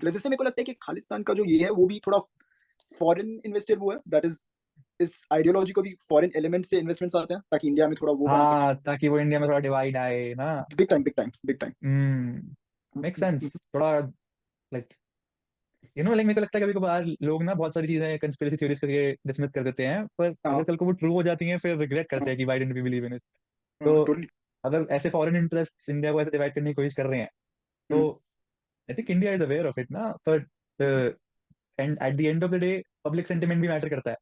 तो जैसे मेरे को लगता है कि खालिस्तान का जो ये है वो भी थोड़ा फॉरेन इन्वेस्टेड वो है, दैट इज इस आइडियोलॉजी को भी फॉरेन एलिमेंट से इन्वेस्टमेंट्स आते हैं ताकि इंडिया में थोड़ा वो बना सके। हाँ, ताकि वो इंडिया में थोड़ा डिवाइड आए ना। Big time big time big time. Make sense थोड़ा। लाइक लाइक मेरे को लगता है कभी कभार लोग ना बहुत सारी चीजें कंस्पिरेसी थ्योरीज करके डिसमिस कर देते हैं, पर अगर हाँ कल को वो ट्रू हो जाती हैं फिर रिग्रेट करते हाँ हैं कि why didn't we believe in it. हाँ तो टोटली। अगर ऐसे फॉरेन इंटरेस्ट इंडिया को ऐसे डिवाइड करने की कोशिश कर रहे हैं, तो I think India is aware of it ना। But and at the end of the day public sentiment भी मैटर करता है।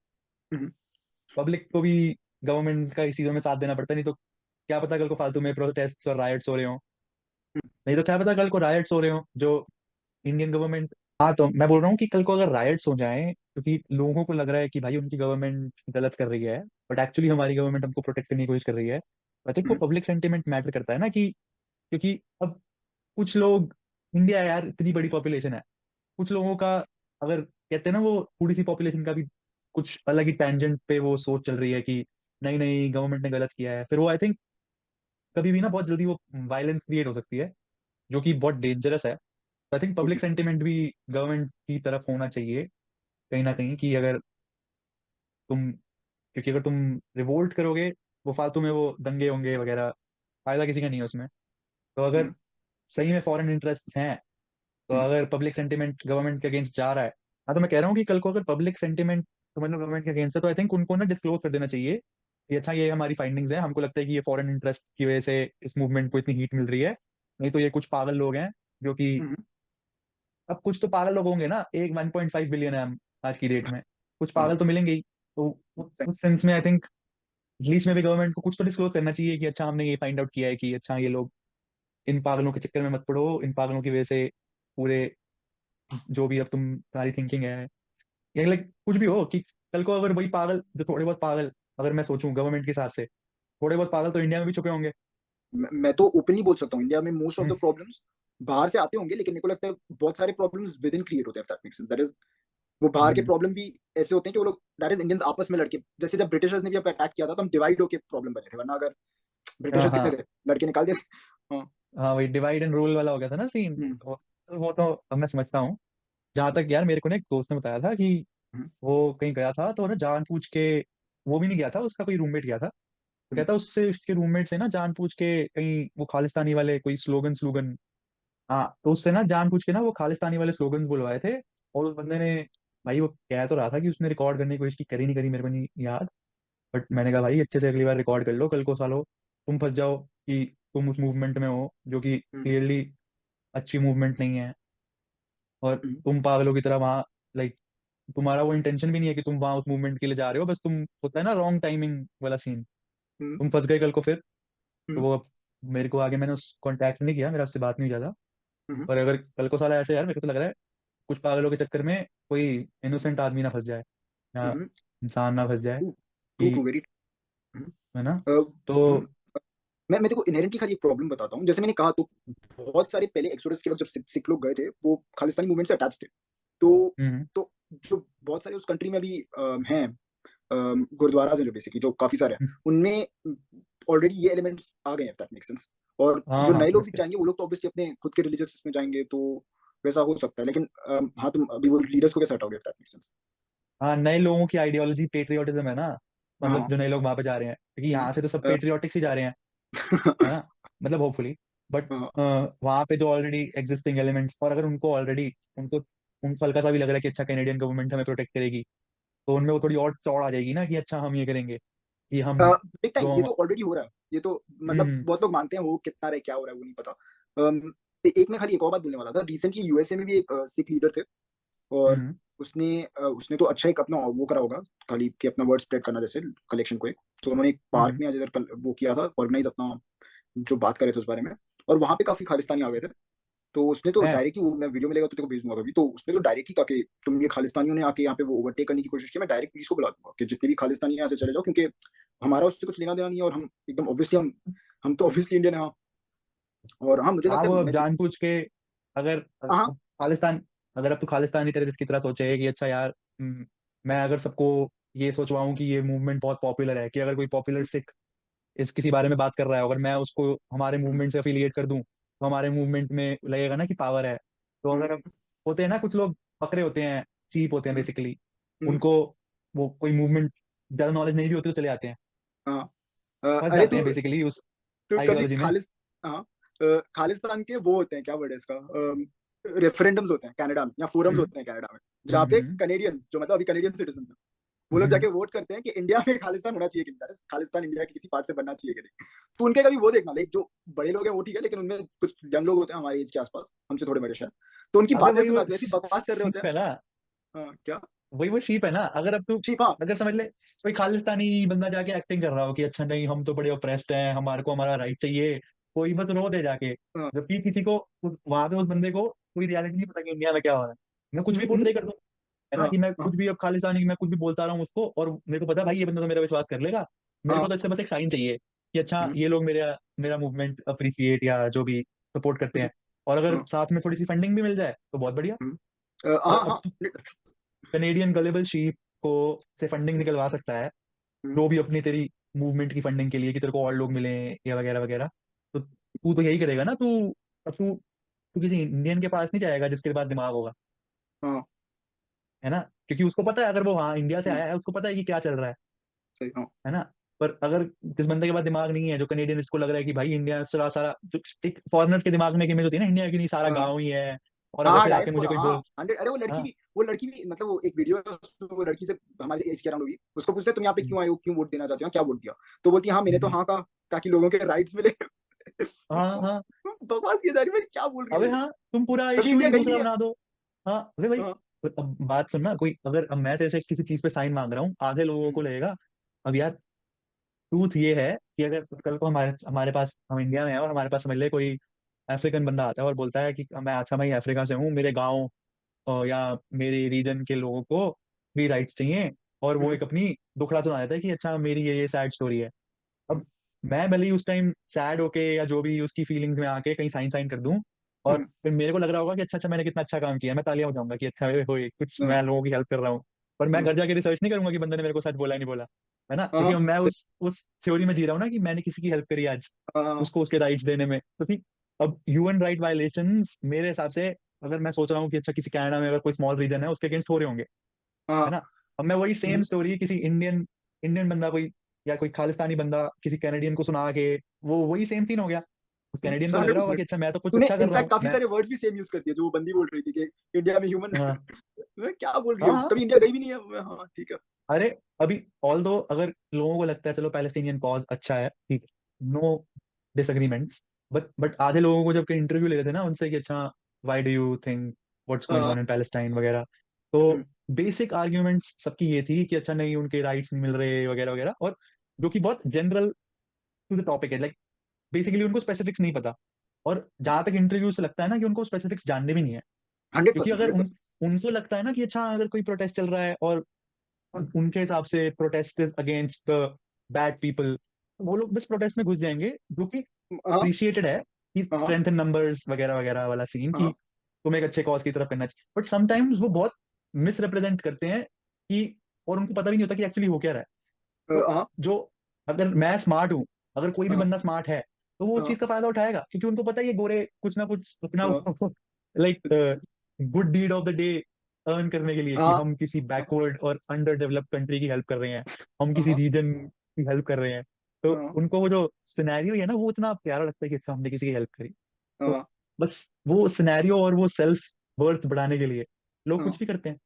पब्लिक को भी गवर्नमेंट का इस चीजों में साथ देना पड़ता है, नहीं तो क्या पता कल को फालतू में प्रोटेस्ट और राइट्स हो रहे हो। नहीं तो क्या पता कल को राइट्स हो रहे हो जो इंडियन गवर्नमेंट। हाँ, तो मैं बोल रहा हूँ कि कल को अगर राइट्स हो जाएं क्योंकि लोगों को लग रहा है कि भाई उनकी गवर्नमेंट गलत कर रही है, बट एक्चुअली हमारी गवर्नमेंट हमको प्रोटेक्ट करने की कोशिश कर रही है। आई थिंक वो पब्लिक सेंटिमेंट मैटर करता है ना, कि क्योंकि अब कुछ लोग, इंडिया यार इतनी बड़ी पॉपुलेशन है, कुछ लोगों का अगर कहते हैं ना वो थोड़ी सी पॉपुलेशन का भी कुछ अलग ही टेंजेंट पे वो सोच चल रही है कि नहीं नहीं गवर्नमेंट ने गलत किया है, फिर वो आई थिंक कभी भी ना बहुत जल्दी वो वायलेंस क्रिएट हो सकती है, जो कि बहुत डेंजरस है। I think public totally. Sentiment भी गवर्नमेंट की तरफ होना चाहिए कहीं ना कहीं, कि अगर तुम, क्योंकि अगर तुम रिवोल्ट करोगे, वो फालतू में वो दंगे होंगे वगैरह, फायदा किसी का नहीं है उसमें। तो अगर सही में फॉरेन इंटरेस्ट हैं, तो अगर पब्लिक सेंटिमेंट गवर्नमेंट के अगेंस्ट जा रहा है, हाँ, तो मैं कह रहा हूँ कि कल को अगर पब्लिक सेंटिमेंट समझ लो गवर्नमेंट के अगेंस्ट है, तो आई थिंक उनको ना डिस्क्लोज कर देना चाहिए कि अच्छा ये हमारी फाइंडिंग्स है, हमको लगता है कि ये फॉरेन इंटरेस्ट की वजह से इस मूवमेंट को इतनी हीट मिल रही है। नहीं तो ये कुछ पागल लोग हैं जो कि, अब कुछ तो पागल लोग होंगे ना, एक 1.5 बिलियन है हम आज की डेट में, कुछ पागल तो मिलेंगे ही। तो उस सेंस में आई थिंक एटलीस्ट में भी गवर्नमेंट को कुछ तो डिस्क्लोज करना चाहिए कि अच्छा हमने ये फाइंड आउट किया है कि अच्छा ये लोग, इन पागलों के चक्कर में मत पड़ो, इन पागलों की वजह से पूरे जो भी अब तुम्हारी थिंकिंग है, या लाइक कुछ भी हो, कि कल को अगर वही पागल जो थोड़े बहुत पागल, अगर मैं सोचूं गवर्नमेंट के हिसाब से, थोड़े बहुत पागल तो इंडिया में भी छुपे होंगे। मैं तो ओपनली बोल सकता हूँ इंडिया में most of hmm, the problems बाहर से आते होंगे, लेकिन मेरे को लगता है बहुत सारे प्रॉब्लम्स विद इन क्रिएट होते हैं, that makes sense. That is वो बाहर के हम्म, प्रॉब्लम भी ऐसे होते हैं कि वो लोग, दैट इज इंडियंस आपस में लड़के, जैसे जब ब्रिटिशर्स ने भी अटैक किया था तो हम डिवाइड होके प्रॉब्लम बने थे, वरना अगर हाँ ब्रिटिशर्स कितने हाँ थे, लड़के निकाल दिए थे। हाँ। हाँ, वही डिवाइड एंड रूल वाला हो गया था ना सीन। हम्म, वो तो अब मैं समझता हूँ। जहां तक यार मेरे को ना एक दोस्त ने बताया था कि हम्म, वो कहीं गया था तो ना जानबूझ के, वो भी नहीं गया था, उसका कोई रूममेट गया था, तो हम्म, कहता उससे उसके रूममेट से ना जानबूझ के कहीं वो खालिस्तानी वाले कोई स्लोगन स्लोगन, हाँ, तो उससे ना जानबूझ के ना वो खालिस्तानी वाले स्लोगन्स बुलवाए थे। और उस बंदे ने, भाई वो कह तो रहा था कि उसने रिकॉर्ड करने की कोशिश की, करी नहीं करी मेरे को नहीं याद, बट मैंने कहा भाई अच्छे से अगली बार रिकॉर्ड कर लो, कल को सालो तुम फंस जाओ कि तुम उस मूवमेंट में हो जो कि हम्म, क्लियरली अच्छी मूवमेंट नहीं है, और हम्म, तुम पागलों की तरह वहां, लाइक तुम्हारा वो इंटेंशन भी नहीं है कि तुम वहां उस मूवमेंट के लिए जा रहे हो, बस तुम, होता है ना रॉन्ग टाइमिंग वाला सीन, हम्म, तुम फंस गए कल को फिर। तो हम्म, वो मेरे को आगे, मैंने उस कांटेक्ट नहीं किया, मेरा उससे बात नहीं हुई ज्यादा। हम्म, पर अगर कल को साला ऐसे, यार मेरे को तो लग रहा है कुछ पागलों के चक्कर में कोई इनोसेंट आदमी ना फंस जाए, या हम्म, इंसान ना फंस जाए, ट्रू ट्रू ट्रू कि, वेरी। है ना। तो मैं तेरे को इनहेरेंटली खाली एक प्रॉब्लम बताता हूँ, जैसे मैंने कहा तो बहुत सारे पहले एक्सोडस के वक्त जब सिख लोग गए थे वो खालिस्तानी मूवमेंट से अटैच थे। तो हम्म, तो जो बहुत सारे उस कंट्री में भी हैं, गुरुद्वारा हैं जो बेसिकली जो काफी सारे हैं, हम्म, उनमें ऑलरेडी ये एलिमेंट्स आ गए हैं, दैट मेक सेंस। और हाँ जो हाँ नए लोग समझ भी गया। जाएंगे वो लोग तो ऑब्वियसली अपने खुद के रिलीजियस इसमें जाएंगे, तो वैसा हो सकता है, लेकिन हाँ तुम अभी वो लीडर्स को कैसे हटाओगे, दैट मेक सेंस। हाँ, नए लोगों की आइडियोलॉजी पेट्रियोटिज्म है ना, मतलब हाँ। जो नए लोग वहां पे जा रहे हैं, क्योंकि हम्म, यहाँ से तो सब अ, पेट्रियोटिक्स ही जा रहे हैं, है ना, मतलब होपफुली। बट हाँ, वहां पे जो ऑलरेडी एग्जिस्टिंग एलिमेंट्स, और अगर उनको ऑलरेडी, उनको उनको हल्का सा भी लग रहा है कि अच्छा कैनेडियन गवर्नमेंट हमें प्रोटेक्ट करेगी, तो उनमें वो थोड़ी और चौड़ आ जाएगी ना, कि अच्छा हम ये करेंगे कि हम बिग टाइम ये जो, तो ऑलरेडी हो रहा है, ये तो मतलब हम्म बहुत लोग मानते हैं, वो कितना रहे क्या हो रहा है वो नहीं पता। एक मैं खाली एक और बात बोलने वाला था, रिसेंटली यूएसए में भी एक सिख लीडर थे, और हम्म उसने तो अच्छा एक अपना वो करा होगा, खाली कि अपना वर्ड स्प्रेड करना जैसे कलेक्शन को एक, तो उन्होंने एक पार्क हम्म में आज इधर वो किया था ऑर्गेनाइज अपना, जो बात कर रहे थे उस बारे में, और वहां पे काफी खालिस्तानी आ गए थे। तो उसने तो है। डायरेक्टली, मैं वीडियो मिलेगा तो तेरे को भेज दूंगा कभी, तो उसने तो डायरेक्टली कहा कि तुम ये खालिस्तानियों ने आके यहाँ पे वो ओवरटेक करने की कोशिश की, मैं डायरेक्ट पुलिस को बुला दूंगा कि जितने भी खालिस्तानी हैं यहाँ से चले जाओ, क्योंकि हमारा उससे कुछ लेना देना नहीं है, और हम एकदम ऑब्वियसली हम तो ऑब्वियसली इंडियन है, हाँ। और हाँ मुझे हाँ, लगता है वो अब मैं जानबूझ के, अगर हाँ अब खालिस्तान, अगर अब तो खालिस्तानी टेररिस्ट की तरह सोचे कि अच्छा यार, मैं अगर सबको ये सोचवाऊं कि ये मूवमेंट बहुत पॉपुलर है, कि अगर कोई पॉपुलर सिख इस किसी बारे में बात कर रहा है, अगर मैं उसको हमारे मूवमेंट से अफिलिएट कर दूं, तो हमारे मूवमेंट में लगेगा ना कि पावर है। तो अगर अब होते हैं ना कुछ लोग, बकरे होते हैं, शीप होते हैं हम्म, बेसिकली, हम्म, उनको वो कोई मूवमेंट ज्यादा नॉलेज नहीं भी होती तो चले आते हैं, हाँ। फंस अरे जाते हैं तू बेसिकली उस तू कभी आइडियोलॉजी में। हाँ, खालिस्तान के वो होते हैं, क्या वर्ड है इसका, रेफरेंडम्स होते हैं कनाडा में, या फोरम्स हम्म होते हैं कनाडा में, जहाँ पे हम्म कनेडियंस जो मतलब अभी कनेडियन सिटीजन है, वो लोग हम्म। जाके वोट करते हैं कि इंडिया में खालिस्तान होना चाहिए कि नहीं, खालिस्तान इंडिया के किसी पार्ट से बनना चाहिए कि नहीं। तो उनके कभी वो देखना, लाइक जो बड़े लोग हैं वो ठीक है, लेकिन उनमें कुछ यंग लोग होते हैं हमारे एज के आसपास, हमसे थोड़े बड़े शायद, तो उनकी अबे बातें वही सुना वो तो ऐसी बकवास कर रहे होते शीप हैं। है ना, हाँ, क्या? वही वो शीप है ना। अगर अब तू, शिपा। अगर समझ ले कोई खालिस्तानी बंदा जाके एक्टिंग कर रहा हो कि अच्छा नहीं हम तो बड़े ओप्रेस्ड हैं, हमारे को हमारा राइट चाहिए, कोई बस रो दे जाके, हाँ, जबकि किसी को वहां पे उस बंदे को कोई रियलिटी नहीं पता कि इंडिया में क्या हो रहा है। मैं कुछ भी पोर्ट्रे कर दूं, है ना, हाँ, कि मैं हाँ, कुछ भी अब खालिस्तानी, मैं कुछ भी बोलता रहा हूँ उसको, और मेरे को पता है भाई ये बंदा तो मेरा विश्वास कर लेगा, मेरे को हाँ, तो इससे बस एक साइन चाहिए कि अच्छा हम्म, ये लोग मेरा मेरा मूवमेंट अप्रिसिएट या जो भी सपोर्ट करते हम्म, हैं, और अगर हाँ, साथ में थोड़ी सी फंडिंग भी मिल जाए तो बहुत बढ़िया। और हाँ, अब हाँ, तो कनेडियन गलेबल शीप को से फंडिंग निकलवा सकता है, हम्म, जो भी अपनी तेरी मूवमेंट की फंडिंग के लिए, कि तेरे को और लोग मिले या वगैरह वगैरह, तो तू तो यही करेगा ना। तू अब तू किसी इंडियन के पास नहीं जाएगा जिसके पास दिमाग होगा, हाँ, है ना, क्योंकि उसको पता है, अगर वो हाँ इंडिया से हम्म, आया है उसको पता है कि क्या चल रहा सही, हाँ, है ना। पर अगर जिस बंदे के पास दिमाग नहीं है, जो कनेडियन, इसको लग रहा है कि भाई इंडिया सारा सारा जो एक फॉरेनर्स के दिमाग में एक इमेज होती है ना इंडिया की, नहीं सारा हाँ, गाँव ही है, और अगर हाँ, फिर आके मुझे डायस्पोरा, कोई हाँ, बोल, 100, अरे हाँ वो लड़की भी मतलब वो एक वीडियो है उसमें, वो लड़की से हमारे एज के अराउंड होगी, उसको पूछते हैं तुम यहाँ पे क्यों आए हो, क्यों वोट देना चाहते हो, क्या वोट दिया, तो बोलती है हाँ मैंने तो हम्म, हाँ कहा ताकि लोगों के राइट्स मिले। हाँ हाँ। बकवास की जा रही है, क्या बोल रही अबे है ये? हाँ, तुम पूरा कभी इशू इंडिया ही गई दूसरा नहीं है। बना दो। हाँ अरे भाई, हाँ, पर अब बात सुनना, कोई अगर अब मैं तेरे से किसी चीज पे साइन मांग रहा हूँ, आधे लोगों को लगेगा अब यार, ट्रूथ ये है कि अगर कल को हमारे हमारे पास, हम इंडिया में है और हमारे पास समझ ले कोई अफ्रीकन बंदा आता है और बोलता है कि मैं, अच्छा मैं अफ्रीका से हूँ, मेरे गाँव या मेरे रीजन के लोगों को फ्री राइट्स चाहिए, और वो हम्म, एक अपनी दुखड़ा सुना देता है कि अच्छा मेरी ये सैड स्टोरी है। अब मैं भले ही उस टाइम सैड होके या जो भी उसकी फीलिंग्स में आके कहीं साइन साइन कर दूं, और हम्म, फिर मेरे को लग रहा होगा कि अच्छा अच्छा मैंने कितना अच्छा काम किया, मैं तालियां बजाऊंगा कि अच्छा होए कुछ हाँ, मैं लोगों की हेल्प कर रहा हूँ। पर मैं हम्म, घर जाके रिसर्च नहीं करूंगा कि बंदे ने मेरे को सच बोला है नहीं बोला, है ना, क्योंकि हाँ, मैं सही, उस थ्योरी में जी रहा हूँ ना कि मैंने किसी की हेल्प करी आज, हाँ, उसको उसके राइट्स देने में, तो ठीक। अब ह्यूमन राइट वायलेशंस मेरे हिसाब से, अगर मैं सोच रहा हूँ कि अच्छा किसी कनाडा में अगर कोई स्मॉल रीजन है उसके अगेंस्ट हो रहे होंगे, है हाँ, ना, अब मैं वही सेम हम्म, स्टोरी किसी इंडियन इंडियन बंदा कोई, या कोई खालिस्तानी बंदा किसी कैनेडियन को सुना के, वो वही सेम सीन हो गया, उस कैनेडियन को लग रहा होगा 100%। कि अच्छा मैं तो कुछ तूने अच्छा कर रहा इनफैक्ट हूँ काफी मैं। सारे वर्ड्स भी सेम यूज कर दिए जो वो बंदी बोल रही थी कि इंडिया में ह्यूमन। हाँ मैं क्या बोल रही हाँ हूँ, हाँ। कभी इंडिया गई भी नहीं है मैं, हाँ ठीक है। अरे अभी ऑल दो अगर लोगों को लगता है चलो पैलेस्टीनियन कॉज अच्छा है, ठीक, नो डिसएग्रीमेंट्स, बट आधे लोगों को जब इंटरव्यू ले रहे थे ना उनसे कि अच्छा why do you think what's going हाँ, ऑन इन पैलेस्टाइन वगैरह, तो हम्म, बेसिक आर्ग्यूमेंट्स सबकी ये थी कि अच्छा नहीं उनके राइट्स नहीं मिल रहे वगैरह वगैरह, और जो कि बहुत जनरल टू द टॉपिक है, लाइक बेसिकली उनको स्पेसिफिक्स नहीं पता, और जहां तक इंटरव्यू से लगता है ना कि उनको स्पेसिफिक्स जानने भी नहीं है, हंड्रेड क्योंकि परसेंट अगर हंड्रेड परसेंट उनको लगता है ना कि अच्छा अगर कोई प्रोटेस्ट चल रहा है और उनके हिसाब से protest is against the bad people, वो लोग बस प्रोटेस्ट में घुस जाएंगे, जो कि हाँ, अप्रिशिएटेड है कि हाँ, स्ट्रेंथ इन नंबर्स वगैरह वगैरह वाला सीन, कि हाँ, तुम एक अच्छे कॉज की तरफ करना चाहिए, बट समटाइम्स वो बहुत मिस रिप्रेजेंट करते हैं कि, और उनको पता भी नहीं होता कि एक्चुअली हो क्या रहा है। तो हाँ, जो, अगर मैं स्मार्ट हूँ, अगर कोई भी हाँ, बंदा स्मार्ट है, तो वो हाँ, चीज का फायदा उठाएगा, क्योंकि उनको पता है ये गोरे कुछ ना कुछ अपना हाँ, like good deed of the day earn करने के लिए, कि हाँ, हम किसी बैकवर्ड और अंडर डेवलप्ड कंट्री की हेल्प कर रहे हैं, हम किसी हाँ, रीजन की हेल्प कर रहे हैं, तो हाँ, उनको वो जो सिनेरियो है ना वो इतना प्यारा लगता है कि अच्छा हमने किसी की हेल्प करी, तो हाँ, बस वो सिनेरियो और वो सेल्फ वर्थ बढ़ाने के लिए लोग हाँ। कुछ भी करते हैं।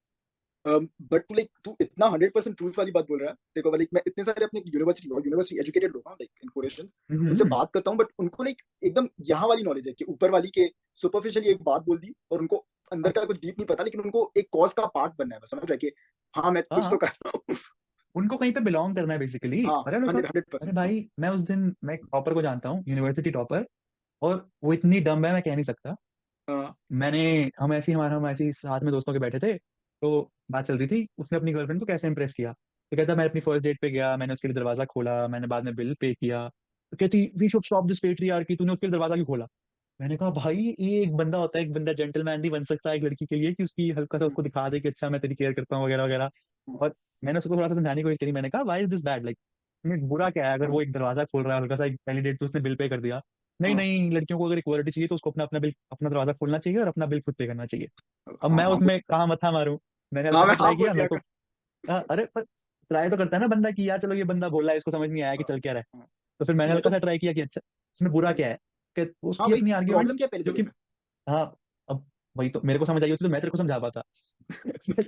बट तू लाइक तू इतना 100% ट्रूथ वाली बात बोल रहा है, देखो लाइक मैं इतने सारे अपने यूनिवर्सिटी एजुकेटेड लोग हैं लाइक इन कोरियंस, उनसे हम्म, बात करता हूँ, बट उनको लाइक एकदम यहाँ वाली नॉलेज है कि ऊपर वाली के सुपरफिशियली एक बात बोल दी, और उनको अंदर का कुछ डीप नहीं पता, लेकिन उनको एक कॉज का पार्ट बनना है बस, समझ रहे कि हाँ मैं हाँ कुछ तो हाँ, कर रहा हूँ। उनको कहीं पे बिलोंग करना है बेसिकली। हाँ, अरे लो सब, हंड्रेड हंड्रेड अरे परसेंट हाँ, भाई मैं उस दिन मैं एक टॉपर को जानता हूँ, यूनिवर्सिटी टॉपर, और वो इतनी डम है मैं कह नहीं सकता। हाँ, मैंने, हम ऐसे ही साथ में दोस्तों के बैठे थे, तो बात चल रही थी, उसने अपनी गर्लफ्रेंड को कैसे इंप्रेस किया, तो कहता मैं अपनी फर्स्ट डेट पे गया, मैंने उसके लिए दरवाजा खोला, मैंने बाद में बिल पे किया, तो कहती we should stop this patriarchy, तूने उसके लिए दरवाजा क्यों खोला। मैंने कहा भाई ये एक बंदा होता है, एक बंदा जेंटलमैन नहीं बन सकता एक लड़की के लिए कि उसकी हल्का सा उसको दिखा दे कि अच्छा मैं तेरी केयर करता हूँ वगैरह वगैरह। और मैंने उसको थोड़ा सा समझाने की कोशिश करी, मैंने कहा why is this bad, like बुरा क्या है अगर हाँ, वो एक दरवाजा खोल रहा है हल्का सा, एक पहली डेट तो उसने बिल पे कर दिया, नहीं हाँ नहीं, लड़कियों को अगर इक्वालिटी चाहिए तो उसको अपना अपना बिल, अपना दरवाजा खोलना चाहिए और अपना बिल खुद पे करना चाहिए। अब हाँ मैं हाँ उसमें कहाँ मथा मारूं। मैंने हाँ, हल्का सा मैं हाँ ट्राई बोल किया दिया मेरे को। कर। अरे पर ट्राई तो करता है ना बंदा कि यार चलो ये बंदा बोल रहा है, इसको समझ नहीं आया कि हाँ, चल क्या रहा है। हाँ। तो फिर मैंने मैं हल्का तो सा ट्राई किया कि अच्छा इसमें बुरा क्या है, कि हाँ उसकी भाई, अपनी प्रॉब्लम आर्ग्यूमेंट्स क्या है पहले जो चलो कि मैं। हाँ। अब वही तो मेरे को समझ आई होती तो मैं तेरे को समझा पाता। मेरे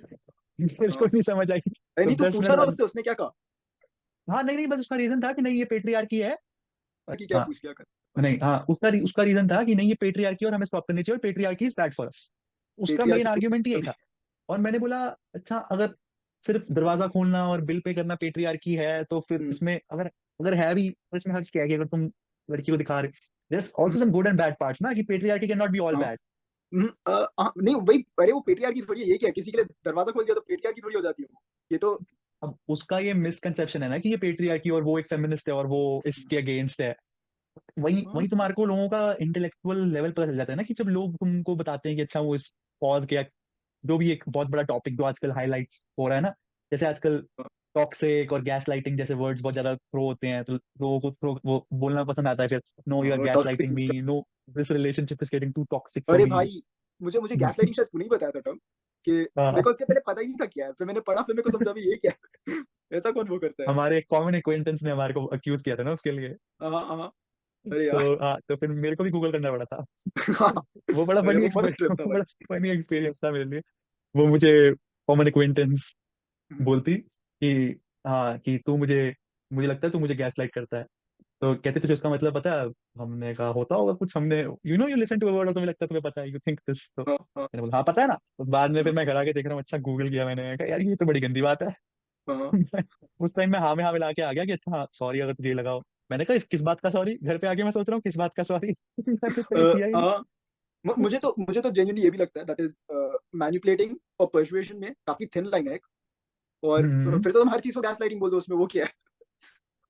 हाँ को नहीं समझ आई अरे तो नहीं, तू 10 मिनट पूछा ना बाद। उससे, उसने क्या कहा? हाँ नहीं नहीं, बस उसका रीजन था कि नहीं ये पेट्रियार्की है। कि क्या हाँ पूछ लिया कर। नहीं, हाँ उसका रीजन था कि नहीं ये पेट्रियार्की और हमें स्टॉप करनी चाहिए और patriarchy is bad for us. उसका पेट्रियार्की मेन तो आर्ग्यूमेंट यही था। और मैंने बोला अच्छा अगर सिर्फ दरवाजा खोलना और बिल पे करना पेट्रियार्की है तो फिर हम्म, इसमें अगर अगर है भी तो इसमें हर्ज क्या है कि अगर तुम लड़की को दिखा रहे, there hmm, also some good and bad parts ना, कि patriarchy can not be all हाँ, बैड। नहीं वही, अरे वो पेट्रियार्की थोड़ी है, ये क्या है, किसी के लिए दरवाजा खोल दिया तो पेट्रियार्की थोड़ी हो जाती है वो। ये तो अब उसका ये मिसकंसेप्शन है ना कि ये पेट्रियार्की और वो एक फेमिनिस्ट है और वो इसके अगेंस्ट है। वही हाँ वही तुम्हारे को लोगों का इंटेलेक्चुअल लेवल पता चल जाता है ना कि जब लोग तुमको बताते हैं कि अच्छा वो इस कॉज के, जो भी एक बहुत बड़ा टॉपिक जो आजकल हाईलाइट्स हो रहा है ना, जैसे आजकल टॉक्सिक और गैस लाइटिंग जैसे वर्ड्स बहुत ज्यादा थ्रो होते हैं तो लोगों को थ्रो वो बोलना पसंद आता है फिर, no you are gas toxic. Lighting me, no this relationship is getting too toxic for अरे मी। भाई, मुझे मुझे गैसलाइटिंग शायद तूने ही बताया था टर्म, कि मेरे को उसके पहले पता ही नहीं था क्या है, फिर मैंने पढ़ा, फिर मेरे को समझा भी ये क्या है। ऐसा कौन वो करता है। हमारे एक कॉमन एक्वेंटेंस ने हमारे को अक्यूज किया था ना उसके लिए। हाँ हाँ हाँ, अरे यार। तो हाँ तो फिर मेरे को भी गूगल करना पड़ा था। हाँ, वो बड़ा अरे फनी वो मस्त ट्रिप था वो भाई। बड़ा फनी एक्सपीरियंस था मेरे लिए। वो मुझे कॉमन एक्वेंटेंस हम्म, बोलती कि हाँ कि तू मुझे, मुझे लगता है तू मुझे गैस लाइट करता है। तो कहते तुझे उसका मतलब पता है। हमने कहा होता होगा कुछ, हमने you listen to a word और तुम्हें लगता है तुम्हें पता है, यू थिंक दिस, तो हाँ हाँ मैंने बोला हाँ पता है ना। तो बाद में फिर हाँ मैं घर आके देख रहा हूँ, अच्छा गूगल किया मैंने, कहा यार ये तो बड़ी गंदी बात है। हाँ, उस टाइम में हाँ मिला के आ गया कि अच्छा हाँ सॉरी अगर तुझे ये लगाओ। मैंने कहा किस बात का सॉरी, घर पे आके मैं सोच रहा हूँ किस बात का सॉरी। मैंने कहीं किया ही नहीं। हाँ। मुझे तो जेन्युइनली ये भी लगता है दैट इज मैनिपुलेटिंग और पर्सुएशन में काफी थिन लाइन है एक। और हम्म। फिर तो तुम हर चीज को गैस लाइटिंग बोल दो, उसमें वो क्या है।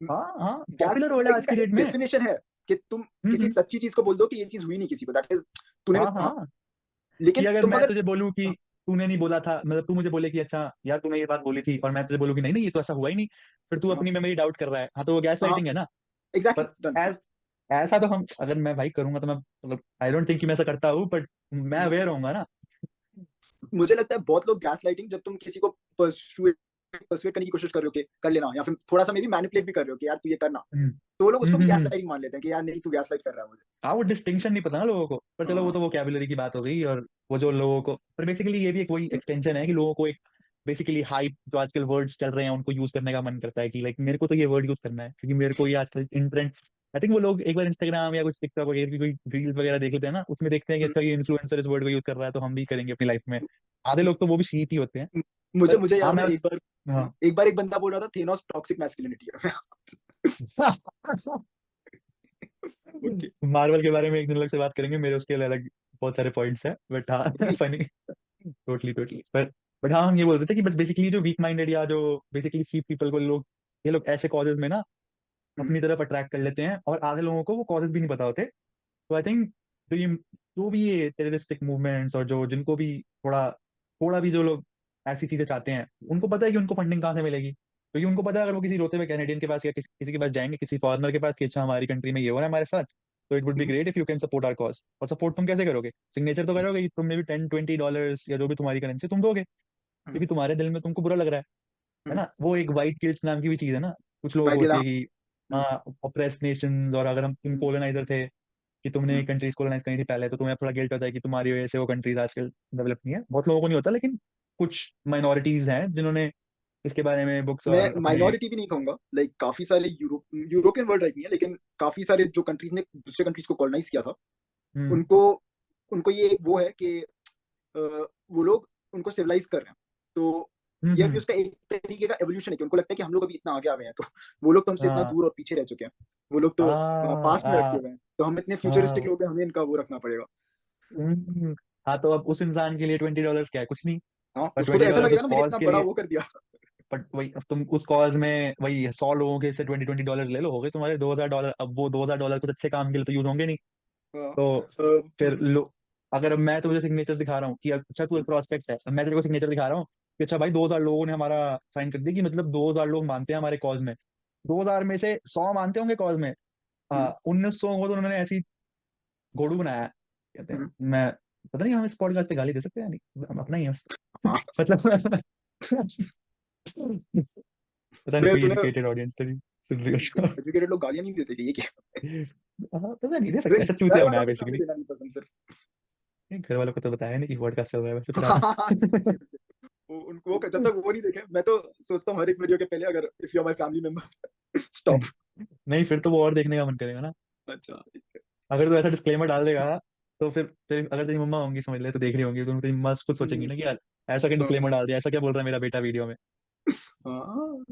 हाँ हाँ गैस पॉपुलर वर्ड है आज लाइटिंग का की एक डेट में। डेफिनेशन है कि तुम किसी हम्म। सच्ची चीज को बोल दो कि ये चीज हुई नहीं किसी को, दैट इज तूने हाँ हाँ। हाँ कि लेकिन अगर तुम मैं अगर तुझे बोलूँ कि तूने नहीं बोला था, मतलब तू मुझे बोले कि अच्छा यार तूने ये बात बोली थी और मैं तुझे बोलूँ कि नहीं नहीं ये तो ऐसा हुआ ही नहीं, फिर तू हाँ अपनी मेमोरी डाउट कर रहा है, हाँ तो वो गैस हाँ लाइटिंग है ना। एग्जैक्टली पर डन। हाँ, ऐसा तो हम अगर मैं भाई करूंगा तो मैं मतलब आई डोंट थिंक कि मैं ऐसा करता हूँ, बट मैं अवेयर होऊंगा ना। मुझे लगता है बहुत लोग गैस लाइटिंग, जब तुम किसी को परसुएट परसुएट करने की कोशिश कर रहे हो कि कर लेना, या फिर थोड़ा सा मे बी मैनिपुलेट भी कर रहे हो कि यार तू ये करना, हम्म तो वो लोग उसको भी गैस हम्म। लाइटिंग मान लेते हैं कि यार नहीं, तू गैस लाइट कर रहा है मुझे। हाँ वो डिस्टिंक्शन नहीं पता ना लोगों को, पर चलो वो हाँ तो वोकैबुलरी की बात हो गई। और वो जो लोगों को, पर बेसिकली ये भी एक वही एक्सटेंशन है कि लोगों को एक बेसिकली हाइप जो आजकल वर्ड्स चल रहे हैं उनको यूज करने का मन करता है कि लाइक मेरे को तो ये वर्ड यूज करना है क्योंकि मेरे को ये आजकल इन ट्रेंड। आई थिंक वो लोग एक बार इंस्टाग्राम या कुछ टिकटॉक वगैरह की कोई रील्स वगैरह देख लेते हैं ना, उसमें देखते हैं कि अच्छा ये इन्फ्लुएंसर इस वर्ड को यूज कर रहा है तो हम भी करेंगे अपनी लाइफ में। आधे लोग तो वो भी शीट ही होते हैं। मुझे पर मुझे हाँ याद है मैं एक बार, हाँ एक बंदा बोल रहा था थेनोस टॉक्सिक मैस्कुलिनिटी है। ओके। मार्वल के बारे में एक दिन अलग से बात करेंगे, मेरे उसके अलग बहुत सारे पॉइंट्स हैं, बट हाँ फनी। टोटली टोटली बट हाँ हम ये बोल रहे थे कि बस बेसिकली जो वीक माइंडेड या जो बेसिकली सी पीपल को लोग, ये लोग ऐसे कॉजेज में ना अपनी तरफ अट्रैक्ट कर लेते हैं और आधे लोगों को वो कॉजेज भी नहीं पता होते। तो आई थिंक जो भी ये टेररिस्टिक मूवमेंट्स और जो जिनको भी थोड़ा थोड़ा भी जो लोग ऐसी चीजें चाहते हैं उनको पता है कि उनको फंडिंग कहाँ से मिलेगी, क्योंकि उनको पता है अगर वो किसी रोते हुए कैनेडियन के पास या किसी के पास जाएंगे, किसी फॉरेनर के पास कि अच्छा हमारी कंट्री में ये हो रहा है हमारे साथ, तो it would be great if you can support our cause. और सपोर्ट तुम कैसे करोगे, सिग्नेचर तो करोगे, तुम में भी $10-20 या जो भी तुम्हारी करेंसी तुम दोगे क्योंकि तुम्हारे दिल में तुमको बुरा लग रहा है ना। वो एक वाइट गिल्ट नाम की भी चीज है ना, कुछ लोगों को होती है कि हाँ ऑप्रेस नेशन, और अगर हम तुम कॉलोनाइजर थे कि तुमने कंट्रीज कॉलोनाइज करी थी पहले तो तुम्हें थोड़ा गिल्ट होता है कि तुम्हारी वजह से वो कंट्रीज आजकल डेवलप नहीं है। बहुत लोगों को नहीं होता लेकिन कुछ माइनॉरिटीज हैं जिन्होंने इसके बारे में बुक्स मैं और अपने। माइनॉरिटी भी नहीं कहूंगा, लाइक काफी सारे यूरोपियन वर्ल्ड राइट नहीं है, लेकिन काफी सारे जो कंट्रीज ने दूसरे कंट्रीज को कॉलोनाइज किया था, हम्म उनको उनको ये वो है कि वो लोग उनको सिविलाइज कर रहे हैं। तो ये भी हम्म। उसका एक तरीके का एवोल्यूशन है कि उनको लगता है कि हम लोग अभी इतना आगे आ गए हैं, तो वो लोग तो हमसे इतना हाँ दूर और पीछे रह चुके हैं, वो लोग तो हाँ पास्ट में रखे हुए हैं, तो हम इतने फ्यूचरिस्टिक हाँ लोग हैं, हमें इनका वो रखना पड़ेगा। हम्म। हाँ तो अब उस इंसान के लिए $20 क्या है, कुछ नहीं। हाँ, पर उसको तो ट्वेंटी ऐसा डॉलर लगेगा उस ना मैंने कॉज इतना के बड़ा लिए, वो कर दिया। बट वही अब तुम उस कॉज में वही 100 लोगों के से $20 ले लो, हो गए तुम्हारे $2000। अब वो $2000 कुछ अच्छे काम के लिए तो यूज होंगे नहीं। हाँ, तो फिर हम्म, लो, अगर अब मैं तुझे सिग्नेचर दिखा रहा हूँ कि अच्छा तू एक प्रोस्पेक्ट है, अब मैं तेरे को सिग्नेचर दिखा रहा हूँ कि अच्छा भाई 2000 लोगों ने हमारा साइन कर दिया, कि मतलब 2000 लोग मानते हैं हमारे कॉज में। 2000 में से 100 मानते होंगे कॉज में, हम्म, 1900 को तो उन्होंने ऐसी घोड़ू बनाया है, कहते हैं। हम्म, मैं पता नहीं हम इस पॉडकास्ट पे गाली दे सकते हैं या नहीं, हम अपना ही है हाँ। मतलब पता नहीं मैं कोई तूने एजुकेटेड ऑडियंस तो नहीं सुन रही हो एजुकेटेड लोग गालियां नहीं देते कि ये क्या? हाँ, पता नहीं दे सकते देख, हैं, ऐसा घर चूतिया बनाया वालों के सामने बेसिकली। देना नहीं पसंद सिर्फ। घर वालों को तो बताया नहीं कि पॉडकास्ट चल रहा है वैसे फिर हाँ आप हाँ हाँ, सेम सेम सेम। उनको जब तक वो नहीं देखे, मैं तो सोचता हूँ हर एक वीडियो के पहले, अगर if you are my family member stop. नहीं फिर तो वो और देखने का मन करेगा ना। अच्छा, ठीक है। अगर तू ऐसा डिस्क्लेमर डाल देगा तो फिर अगर तेरी मम्मा होंगी समझ ले तो देख रही होंगी तो तेरी मम्मा खुद सोचेंगी हम्म, ना कि यार ऐसा क्या हाँ डिस्क्लेमर डाल दिया, ऐसा क्या बोल रहा है मेरा बेटा वीडियो में। हाँ,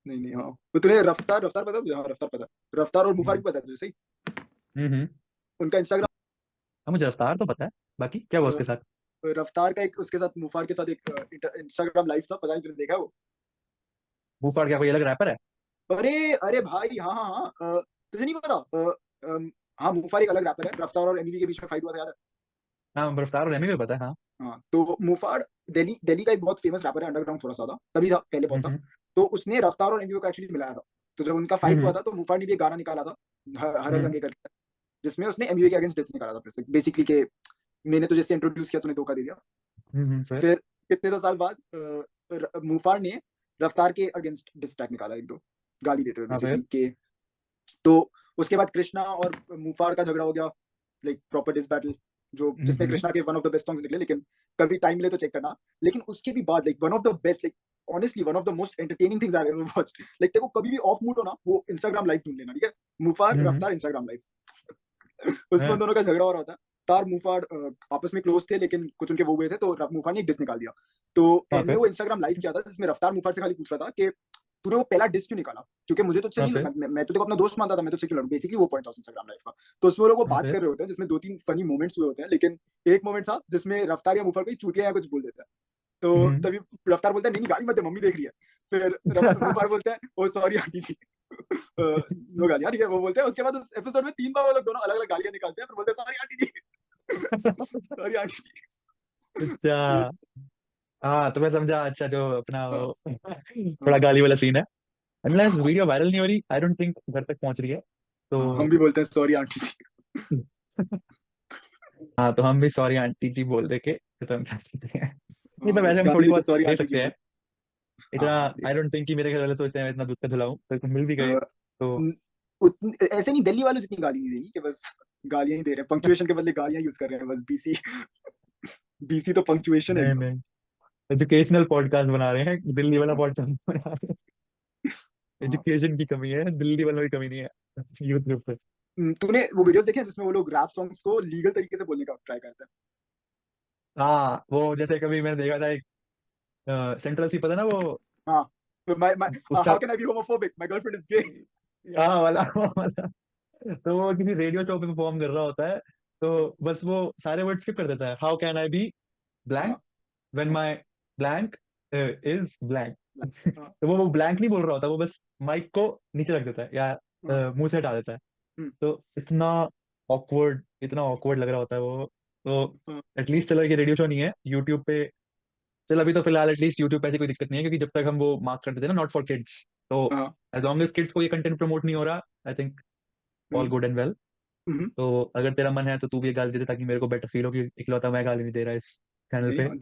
नहीं नहीं, हाँ। तो तुम्हें रफ्तार रफ्तार पता है तुझे? हाँ, रफ्तार पता है, रफ्तार और मुफार हम्म भी पता है तुझे, सही? हम्म। उनका इंस्टाग्राम, हाँ मुझे रफ्तार तो पता है, बाकी क्या हुआ उसके साथ। रफ्तार का एक उसके साथ, मुफार के साथ एक इंस्टाग्राम लाइव था, पता नहीं तूने देखा वो? बूफाड़ क्या कोई अलग रैपर है। अरे अरे भाई, हाँ हाँ हाँ, तुझे नहीं पता? हाँ, मुफार एक अलग रैपर है, रफ्तार और एमिली के बीच में फाइट हुआ था, याद है? हाँ रफ्तार और एमी को पता है हाँ। हाँ, तो मुफाड़ दिल्ली दिल्ली का एक बहुत फेमस रैपर है, अंडरग्राउंड थोड़ा सा था तभी, था पहले बहुत था। हम्म तो उसने रफ्तार और एमवीओ को एक्चुअली मिलाया था। तो जब उनका फाइट हुआ हम्म था तो मुफाड़ ने भी एक गाना निकाला था, हर हम्म दंगे करके, जिसमें उसने एमवीओ के अगेंस्ट डिस निकाला था, फिर बेसिकली के मैंने तुझे इससे इंट्रोड्यूस किया, तूने धोखा दे दिया। फिर फिर कितने तो साल बाद मुफाड़ ने रफ्तार के अगेंस्ट डिस ट्रैक निकाला, एक दो गाली देते हुए हाँ फिर बेसिकली के। तो उसके बाद कृष्णा और मुफाड़ का झगड़ा हो गया, लाइक प्रॉपर डिस बैटल, जो जिसने हम्म कृष्णा के one of the best songs निकले, लेकिन कभी टाइम मिले तो चेक करना। लेकिन उसके भी बाद like one of the best, like honestly one of the most entertaining things I ever watched. Like तेरे को कभी भी ऑफ मूड हो ना, वो इंस्टाग्राम लाइव ढूंढ लेना, ठीक है? मुफार हम्म। रफ्तार इंस्टाग्राम लाइव, उसमें उन हाँ दोनों का झगड़ा हो रहा था। तार मुफाड़ आपस में क्लोज थे, लेकिन कुछ उनके वो हुए थे, तो मुफाड़ ने एक डिस निकाल दिया। तो हाँ एंड में फिर वो इंस्टाग्राम लाइव किया था, जिसमें रफ्तार मुफाड़ से खाली पूछ रहा था कि तूने वो पहला डिस क्यों निकाला, क्योंकि मुझे तुझसे हाँ नहीं, फिर मैं तो देखो अपना दोस्त मानता था, मैं तुझसे क्यों लड़ूं, बेसिकली वो पॉइंट था इंस्टाग्राम लाइव का। तो उसमें वो लोग वो हाँ बात फिर कर रहे होते हैं, जिसमें दो तीन फनी मोमेंट्स हुए होते हैं, लेकिन एक मोमेंट था जिसमें रफ्तार या मुफाड़ कोई चूतिया या कुछ बोल देता है। तो हम्म तभी रफ्तार बोलता है, नहीं नहीं गाली मत दे, मम्मी देख रही है। फिर मुफाड़ बोलता है, ओ सॉरी आंटी जी, नो गालियां, ठीक है, वो बोलते हैं। उसके बाद उस एपिसोड में 3 बार वो लोग दोनों अलग अलग गालियां निकालते हैं, फिर बोलते हैं सॉरी आंटी जी, सॉरी आंटी जी। अच्छा हाँ तो मैं समझा, अच्छा जो अपना हाँ वो थोड़ा हाँ गाली वाला सीन है। अनलेस वीडियो वायरल नहीं हो रही आई डोंट थिंक घर तक पहुंच रही है हाँ, हम तो। भी बोलते हैं सॉरी आंटी जी। हाँ तो हम भी सॉरी आंटी जी बोल दे के खत्म कर देते हैं। नहीं हाँ, तो बस वैसे हम गाली थोड़ी देते बहुत सॉरी दे आंटी जी सकते हैं बोल। हाँ इतना। हाँ, दे आई दे। डोंट थिंक कि मेरे घर वाले सोचते हैं मैं इतना दूध का धुलाऊं तो मिल भी गए तो। ऐसे नहीं, दिल्ली वालों जितनी गाली नहीं देनी कि बस गालियां ही दे रहे हैं, पंक्चुएशन के बदले गालियां यूज कर रहे हैं बस, बीसी। बीसी तो पंक्चुएशन है नहीं एकदम। नहीं एजुकेशनल पॉडकास्ट बना रहे हैं, दिल्ली वाला हाँ, पॉडकास्ट बना रहे हैं। हाँ। एजुकेशन की कमी है, दिल्ली वालों की कमी नहीं है यूथ ग्रुप पे। तूने वो वीडियोस देखे हैं जिसमें वो लोग रैप सॉन्ग्स को लीगल तरीके से बोलने का ट्राई करते हैं? हाँ वो जैसे कभी मैंने देखा था एक सेंट्रल सी पता है ना वो हाँ, माय उसका how can I be homophobic, my girlfriend is gay. हाँ वाला वाला। तो वो किसी रेडियो शो पे परफॉर्म कर रहा होता है तो बस वो सारे वर्ड स्किप कर देता है, how can I be blank हाँ when my blank is blank. हाँ तो वो ब्लैंक नहीं बोल रहा होता, वो बस माइक को नीचे रख देता है या हाँ, मुंह से हटा देता है। हम्म, तो इतना ऑकवर्ड लग रहा होता है वो। तो हाँ, एटलीस्ट चलो ये रेडियो शो नहीं है यूट्यूब पे। चल अभी तो फिलहाल एटलीस्ट यूट्यूब पे ऐसी कोई दिक्कत नहीं है, क्योंकि जब तक हम वो मार्क कर देते हैं ना नॉट फॉर किड्स, तो हाँ, एज लॉन्ग एज किड्स को ये कंटेंट प्रमोट नहीं हो रहा I think all hmm, good and well. Hmm. तो अगर तेरा मन है तो तू भी ये गाली दे दे ताकि मेरे को बेटर फील हो कि इकलौता मैं गाली नहीं दे रहा इस चैनल नहीं, पे। हाँ,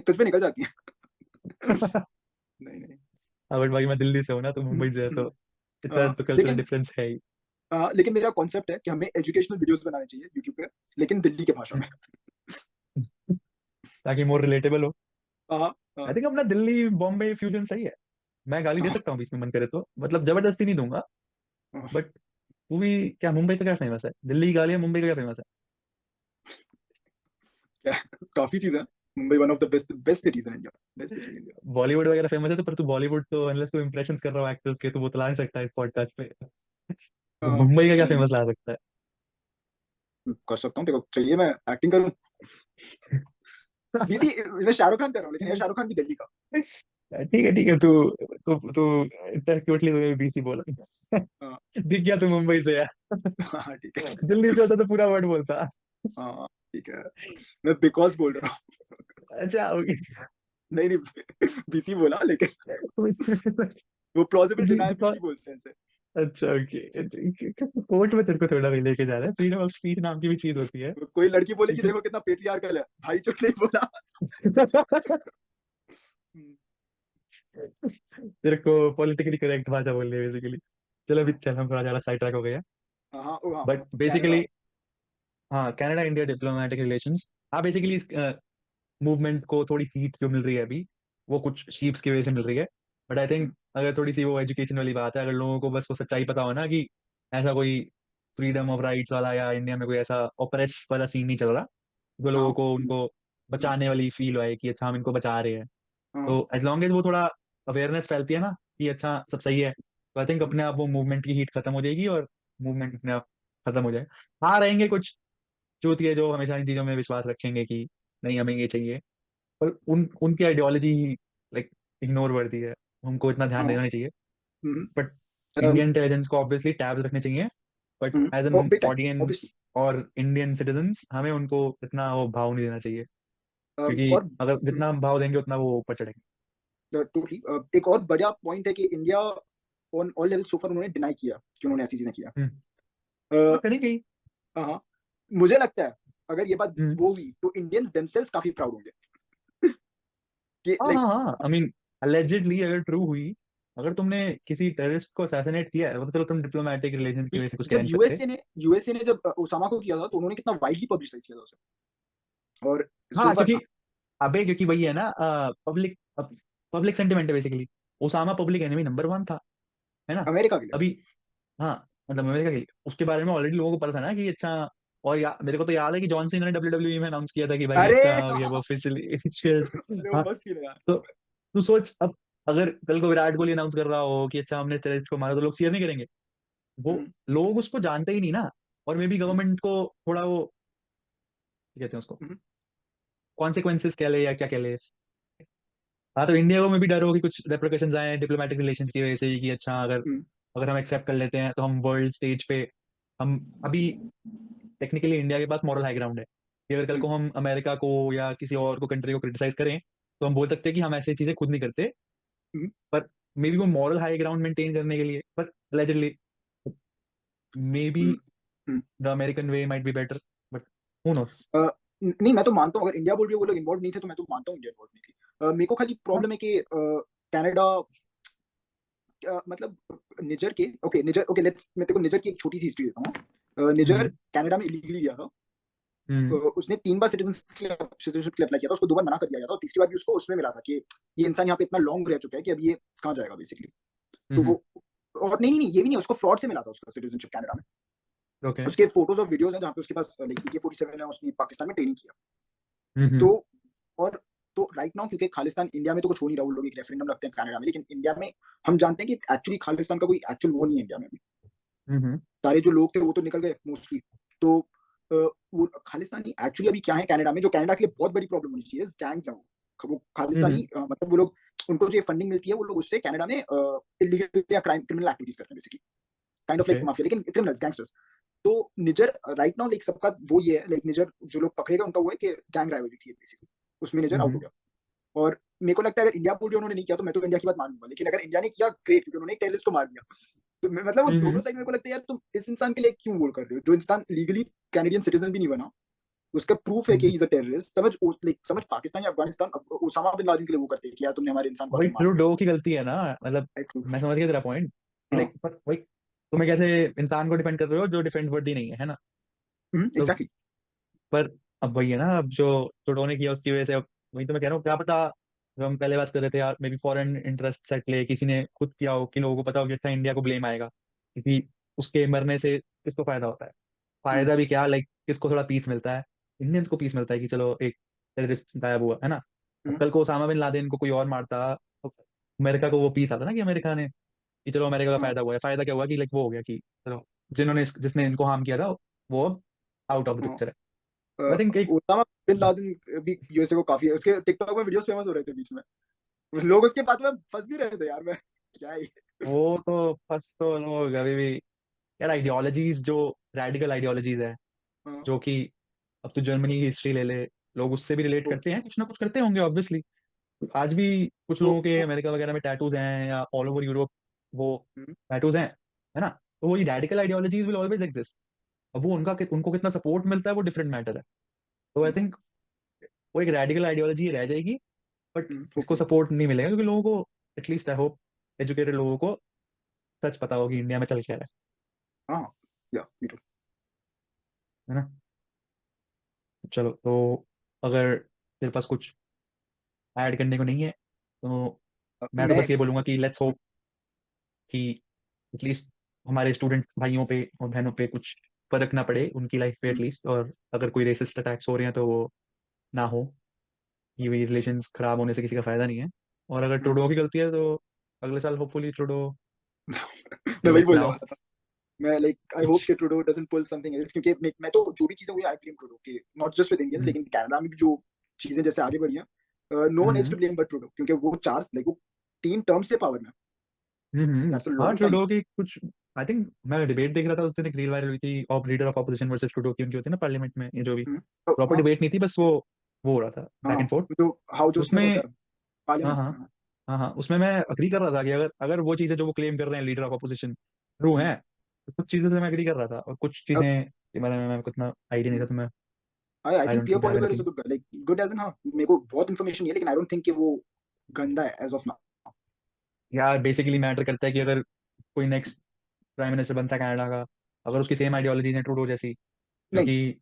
तुझ पे निकल जाती है। नहीं नहीं। हाँ बट भाई मैं दिल्ली से हूँ ना, तो हम्म, मुंबई से है हम्म, तो इतना तो कल्चरल लेकिन डिफरेंस है ही। लेकिन मेरा कॉन्सेप्ट है कि हमें एजुकेशनल वीडियोस बनाने चाहिए यूट्यूब पे, लेकिन दिल्ली के भाषा में। ताकि मोर रिलेटेबल हो। हाँ आई हाँ थिंक अपना दिल्ली बॉम्बे फ्यूजन सही है। मैं गाली दे हाँ सकता हूँ बीच में मन करे तो, मतलब जबरदस्ती नहीं दूंगा। हाँ। बट तू भी क्या, मुंबई का क्या फेमस है, दिल्ली की गाली है, मुंबई का क्या फेमस है। क्या, काफी चीजें हैं। Mumbai one of the best best cities in India, best city in India. Bollywood वगैरह फेमस है तो, पर तू बॉलीवुड तो अनलेस तू इंप्रेशन कर रहा हो एक्टर्स के तो वो तो ला नहीं सकता इस पॉडकास्ट पे। तो मुंबई का क्या नहीं नहीं, फेमस ला सकता कर सकता हूँ, देखो चाहिए मैं एक्टिंग करूँ। बीसी, मैं शाहरुख खान कर रहा हूँ, लेकिन ये है। शाहरुख खान भी दिल्ली का। ठीक है तू तू तू इतना क्यूटली तूने बीसी बोला हाँ दिख गया तू मुंबई से है। हाँ, ठीक है। दिल्ली से होता तो पूरा वर्ड बोलता। हाँ ठीक है, मैं बिकॉज बोल रहा हूँ। अच्छा ओके। नहीं नहीं, बीसी बोला, लेकिन वो प्लॉजिबल डिनायबिलिटी बोलते हैं इसे। अच्छा ओके, कोर्ट में तेरे को थोड़ा भी लेके जा रहा है, फ्रीडम ऑफ स्पीच नाम की भी चीज होती है, कोई लड़की बोले कि ठीक है। देखो कितना पेट्रियार्कल है, भाई चुप नहीं बोला। हम्म, तेरे को पॉलिटिकली करेक्ट भाषा बोलनी है बेसिकली। चलो अभी चल, हम थोड़ा ज्यादा साइड ट्रैक हो गए हैं। हाँ हाँ ओ हाँ, बट कनाडा। बेसिकली हाँ, कनाडा इंडिया डिप्लोमेटिक रिलेशंस। हाँ बेसिकली मूवमेंट को थोड़ी हीट जो मिल रही है अभी, वो कुछ शीप्स की वजह से मिल रही है। बट आई थिंक अगर थोड़ी सी वो एजुकेशन वाली बात है, अगर लोगों को बस वो सच्चाई पता हो ना कि ऐसा कोई फ्रीडम ऑफ राइट्स वाला या इंडिया में कोई ऐसा ऑपरेस वाला सीन नहीं चल रहा, जो हाँ लोगों को उनको बचाने वाली फील होए कि अच्छा हम इनको बचा रहे हैं, हाँ तो एज लॉन्ग एज वो थोड़ा अवेयरनेस फैलती है ना कि अच्छा सब सही है, तो आई थिंक अपने आप वो मूवमेंट की हीट खत्म हो जाएगी और मूवमेंट अपने आप खत्म हो जाए। हाँ रहेंगे कुछ चूतिए जो हमेशा इन चीजों में विश्वास रखेंगे कि नहीं हमें ये चाहिए, पर उनकी आइडियोलॉजी लाइक इग्नोर वर्दी है, हमको इतना ध्यान हाँ। देना नहीं चाहिए। हम्म, बट अम, इंडियन इंटेलिजेंस को ऑब्वियसली टैब्स रखने चाहिए, बट एज ओ एन बेटा ऑडियंस ऑब्वियसली। और इंडियन सिटीजन्स हमें उनको इतना वो भाव नहीं देना चाहिए, क्योंकि और अगर जितना हम भाव देंगे उतना वो ऊपर चढ़ेंगे। टोटली एक और बड़ा पॉइंट है कि India on all level so far उन्होंने डिनाई किया कि उन्होंने ऐसी चीजें किया। हम्म। हाँ अ, करेंगे ही। हाँ, मुझे लगता है अगर ये बात हम्म। वो हुई तो इंडियंस देमसेल्व्स काफी प्राउड होंगे कि हाँ हाँ लाइक, हाँ, आई मीन अलेजिडली अगर ट्रू हुई, अगर तुमने किसी टेररिस्ट को असैसिनेट किया है, वो तो चलो तुम डिप्लोमेटिक रिलेशन की वजह से कुछ कह जब नहीं सकते। यूएसए ने जब ओसामा को किया था तो उन्होंने कितना वाइडली पब्लिसाइज किया था उसे। और सो हाँ फार क्योंकि अबे क्योंकि वही है ना, पब्लिक पब्लिक सेंटिमेंट है basically. Osama public enemy number one था, है ना। अमेरिका के लिए। अभी हाँ, मतलब अमेरिका के उसके बारे में ऑलरेडी लोगों को पता था ना कि अच्छा, और मेरे को तो याद है कि जॉन सीना ने डब्ल्यू में अनाउंस किया था कि भाई अरे अच्छा ये वो हाँ, ऑफिशियली अरे वो हाँ। मस्त थी ना यार। तो तू सोच अब, अगर कल को विराट कोहली अनाउंस कर रहा हो कि अच्छा हमने टेररिस्ट को मारा, तो लोग शेयर नहीं करेंगे। वो हम्म, लोग उसको जानते ही नहीं ना, और मे बी हम्म, गवर्नमेंट को थोड़ा वो क्या कहते हैं उसको, हम्म, कॉन्सिक्वेंसेस कह ले या क्या कह ले। हाँ तो इंडिया को में भी डर हो कि कुछ रेप्रिकॉशंस आए डिप्लोमेटिक रिलेशंस की वजह से कि अच्छा अगर हम्म, अगर हम एक्सेप्ट कर लेते हैं तो हम वर्ल्ड स्टेज पे, हम अभी टेक्निकली इंडिया के पास मॉरल हाई ग्राउंड है कि अगर कल को हम्म, हम अमेरिका को या किसी और को कंट्री को क्रिटिसाइज करें, तो हम बोल सकते हैं कि हम ऐसी चीजें खुद नहीं करते। हम्म, पर मे बी वो मॉरल हाई ग्राउंड मेंटेन करने के लिए, पर allegedly maybe hmm, hmm. The American way might be better, but who knows. Uh, नहीं मैं तो मानता हूँ अगर इंडिया बोल रही है वो लोग इन्वॉल्व नहीं थे तो मैं तो मानता हूँ इंडिया इन्वॉल्व नहीं थी। मेरे को खाली हाँ। प्रॉब्लम है कि कनाडा मतलब निजर के ओके निजर ओके लेट्स मैं तेरे को निजर की एक छोटी सी हिस्ट्री देता हूँ। निजर हम्म। कनाडा में इलीगली गया था। हम्म। उसने 3 बार सिटीजनशिप के लिए अप्लाई किया था, उसको 2 बार मना कर दिया गया था और तीसरी बार भी उसको उसमें मिला था कि ये इंसान यहाँ पे इतना लॉन्ग रह चुका है कि अब ये कहाँ जाएगा बेसिकली। तो हम्म। और नहीं नहीं नहीं ये भी नहीं, उसको फ्रॉड से मिला था उसका सिटीजनशिप कनाडा में। ओके। उसके फोटोज और वीडियोज हैं जहाँ पे उसके पास लाइक AK-47 है, उसने पाकिस्तान में ट्रेनिंग किया। तो हम्म। और तो राइट नाउ क्योंकि खालिस्तान इंडिया में तो कुछ हो नहीं रहा, वो लोग एक रेफरेंडम रखते हैं कनाडा में, लेकिन इंडिया में हम जानते हैं कि एक्चुअली खालिस्तान का कोई एक्चुअल वो नहीं है इंडिया में भी। हम्म। सारे जो लोग थे वो तो निकल गए मोस्टली। तो वो खालिस्तानी एक्चुअली अभी क्या है कनाडा में, जो कनाडा के लिए बहुत बड़ी प्रॉब्लम होनी चाहिए, गैंग्स है वो खालिस्तानी हम्म। मतलब वो लोग, उनको जो फंडिंग मिलती है वो लोग उससे कनाडा में इलीगल या क्राइम क्रिमिनल एक्टिविटीज करते हैं basically, kind of okay. Like mafia लेकिन क्रिमिनल्स गैंगस्टर्स। तो निजर राइट नाउ लाइक सबका वो ये है लाइक निजर जो लोग पकड़ेगा उनका वो है कि गैंग राइवलरी थी बेसिकली, उसमें निजर आउट हो हम्म। गया। और मेरे को लगता है अगर इंडिया बोल रही उन्होंने नहीं किया तो मैं तो इंडिया की बात मान लूंगा, लेकिन अगर इंडिया ने किया ग्रेट क्योंकि उन्होंने एक टेररिस्ट को मार दिया। तो मतलब वो दोनों हम्म। साइड मेरे को लगता है यार तुम इस इंसान के लिए क्यों वोट कर रहे हो जो इंसान लीगली कैनेडियन सिटीजन भी नहीं बना, उसका प्रूफ है कि ही इज अ टेररिस्ट। समझ लाइक समझ पाकिस्तान या अफगानिस्तान ओसामा बिन लादेन के लिए वो करते हैं कि यार तुमने हमारे इंसान को वही आके मार दिया। ट्रूडो की गलती है ना, मतलब राइट। मैं समझ गया तेरा पॉइंट कि हाँ लाइक, पर वही तुम्हें कैसे इंसान को डिपेंड कर रहे हो जो डिफेंड वर्दी नहीं है ना। तो एग्जैक्टली। पर अब वही है ना, अब जो ट्रूडो ने किया उसकी वजह से अब वही तो मैं कह रहा हूँ, क्या पता जो हम पहले बात कर रहे थे यार, may be foreign interest set ले किसी ने खुद किया हो कि लोगों को पता हो कि अच्छा इंडिया को ब्लेम आएगा, क्योंकि उसके मरने से किसको फायदा होता है, फायदा भी क्या, लाइक किसको थोड़ा पीस मिलता है, इंडियंस को पीस मिलता है कि चलो एक टेररिस्ट गायब हुआ है ना। अब कल को ओसामा बिन लादेन को कोई और मारता तो अमेरिका को वो पीस आता ना कि अमेरिका ने, कि चलो अमेरिका का फायदा हुआ है, फायदा क्या हुआ कि लाइक वो हो गया कि चलो जिसने इनको हार्म किया था वो अब आउट ऑफ द पिक्चर है। आई थिंक एक ओसामा बिन लादेन भी यूएसए को काफी है, उसके टिकटॉक में वीडियोस फेमस हो रहे थे बीच में, लोग उसके बाद में फंस भी रहे थे यार मैं क्या ही। वो तो फर्स्ट तो लोग अभी भी यार आइडियोलॉजीज जो रेडिकल आइडियोलॉजीज है, हाँ, जो कि अब तो जर्मनी की हिस्ट्री ले ले, लोग उससे भी रिलेट तो करते हैं, कुछ ना कुछ करते होंगे ऑब्वियसली। आज भी कुछ तो लोगों के अमेरिका वगैरह में टैटूज हैं या ऑल ओवर यूरोप वो हम्म, टैटूज हैं। है ना? तो वही radical ideologies will always exist. अब वो उनको कितना सपोर्ट मिलता है वो डिफरेंट मैटर है। तो आई थिंक वो एक रेडिकल आइडियोलॉजी रह जाएगी, बट इसको होपफुली। सपोर्ट नहीं मिलेगा क्योंकि लोगों को, एटलीस्ट आई होप, एजुकेटेड लोगों को सच पता होगी इंडिया में चल क्या रहा हाँ, या मी टू। है ना? चलो, तो अगर तेरे पास कुछ ऐड करने को नहीं है तो मैं तो मैं बस ये बोलूंगा कि लेट्स होप कि एटलीस्ट हमारे स्टूडेंट भाइयों पे और बहनों पे कुछ फर्क ना पड़े उनकी लाइफ पे एटलीस्ट, और अगर कोई रेसिस्ट अटैक्स हो रहे हैं तो वो ना हो। ये भी रिलेशंस खराब होने से किसी का फायदा नहीं है। और अगर ट्रूडो की गलती है तो अगले साल होपफुली ट्रूडो मैं वही इलेक्ट बोलने ना हो। वाला था। मैं लाइक आई होप कि Trudeau doesn't pull something else, क्योंकि मैं तो जो भी चीजें हुई आई ब्लेम ट्रूडो के, not just with Indians, hmm लेकिन कनाडा में भी जो चीजें जैसे आगे बढ़ी हैं, no one is hmm to blame but Trudeau, क्योंकि वो चार लाइक वो 3 टर्म से पावर में, दैट्स अ हाँ, लॉन्ग टाइम। ट्रूडो की कुछ, आई थिंक मैं डिबेट देख रहा था उस दिन, एक रील वायरल हुई थी of leader of opposition versus Trudeau की, उनकी होती है ना पार्लियामेंट में, ये जो भी तो प्रॉपर हाँ डिबेट नहीं थी, बस वो हो रहा था बैक हाँ, एंड फोर्थ जो हाउ जो उसमें उसमें। होता है हाँ पार्लियामेंट हाँ में। हाँ। हाँ हाँ, उसमें मैं अग्री कर रहा था कि अगर अगर वो चीजें जो वो क्लेम कर रहे हैं लीडर ऑफ अपोजिशन ट्रू हम्म, हैं, तो कुछ चीजों से मैं अग्री कर रहा था, और कुछ अब चीजें के बारे में मैं उतना आइडिया नहीं था, तो मैं आई आई थिंक डोंट पियर हैव पॉलिवर is a anything. Good guy, like good as in, हाँ मेरे को बहुत इन्फॉर्मेशन नहीं है, लेकिन आई डोंट थिंक कि वो गंदा है एज ऑफ नाउ। यार बेसिकली मैटर करता है कि अगर कोई नेक्स्ट प्राइम मिनिस्टर बनता है कनाडा का, अगर उसकी सेम आइडियोलॉजीज है ट्रूडो जैसी, नहीं, क्योंकि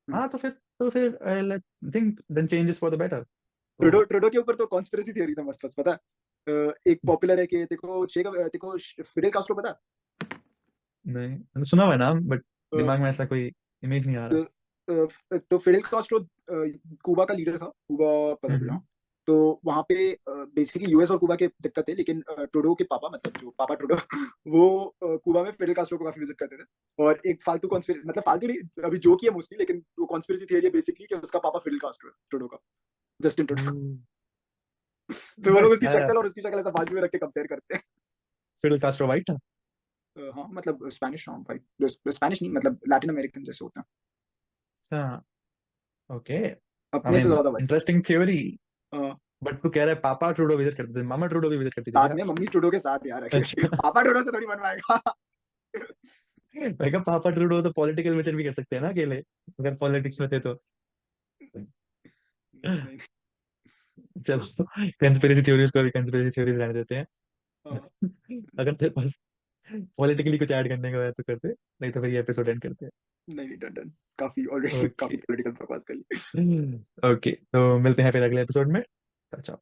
हाँ, तो फिर I think then changes for the better. तो ट्रूडो ट्रूडो के ऊपर तो कॉन्स्पिरेसी थ्योरी है मस्त मस्त, पता है? एक पॉपुलर है कि देखो फिडेल कास्ट्रो पता नहीं, मैंने सुना हुआ है नाम, बट है? दिमाग में ऐसा कोई इमेज नहीं आ रहा। तो फिडेल कास्ट्रो कुबा का लीडर था, कुबा पता तुझे? हम्म हाँ। तो वहां पे बेसिकली यूएस और कुबा के दिक्कत है, लेकिन ट्रूडो के पापा, मतलब जो पापा ट्रूडो वो कुबा में फिडेल कास्ट्रो को काफी विजिट करते थे। और एक फालतू कॉन्स्पिरेसी, मतलब फालतू नहीं, अभी जो किया मोस्टली, लेकिन वो कॉन्स्पिरेसी थियरी है बेसिकली कि उसका पापा फिडेल कास्ट्रो है, ट्रूडो का, जस्टिन ट्रूडो। तो वो लोग उसकी यार, शक्ल और उसकी शक्ल ऐसा बाजू में रख के कंपेयर करते हैं। फिडेल कास्ट्रो वाइट था? हाँ मतलब स्पेनिश, हाँ भाई, स्पेनिश नहीं, मतलब लैटिन अमेरिकन जैसे होते हैं, अच्छा, ओके। आई अपने से मीन ज्यादा भाई। Interesting theory. हाँ, बट तू कह रहा है पापा ट्रूडो विजिट करते थे, मामा ट्रूडो भी विजिट करती थी साथ क्या? में मम्मी ट्रूडो के साथ यार, अच्छा। पापा ट्रूडो से थोड़ी बनवाएगा। मैं कहा पापा ट्रूडो तो पॉलिटिकल विजिट भी कर सकते हैं ना अकेले, अगर पॉलिटिक्स में थे तो। नहीं। चलो, कंस्पिरेसी थ्योरीज को भी कंस्पिरेसी थ्योरीज रहने देते हैं। हाँ, अगर तेरे पास पॉलिटिकली कुछ ऐड करने का है तो करते, नहीं तो फिर ये एपिसोड एंड करते नहीं डन डन, काफी ऑलरेडी हैं। काफी पॉलिटिकल बकवास कर ली। ओके, तो मिलते हैं फिर अगले एपिसोड में। अच्छा।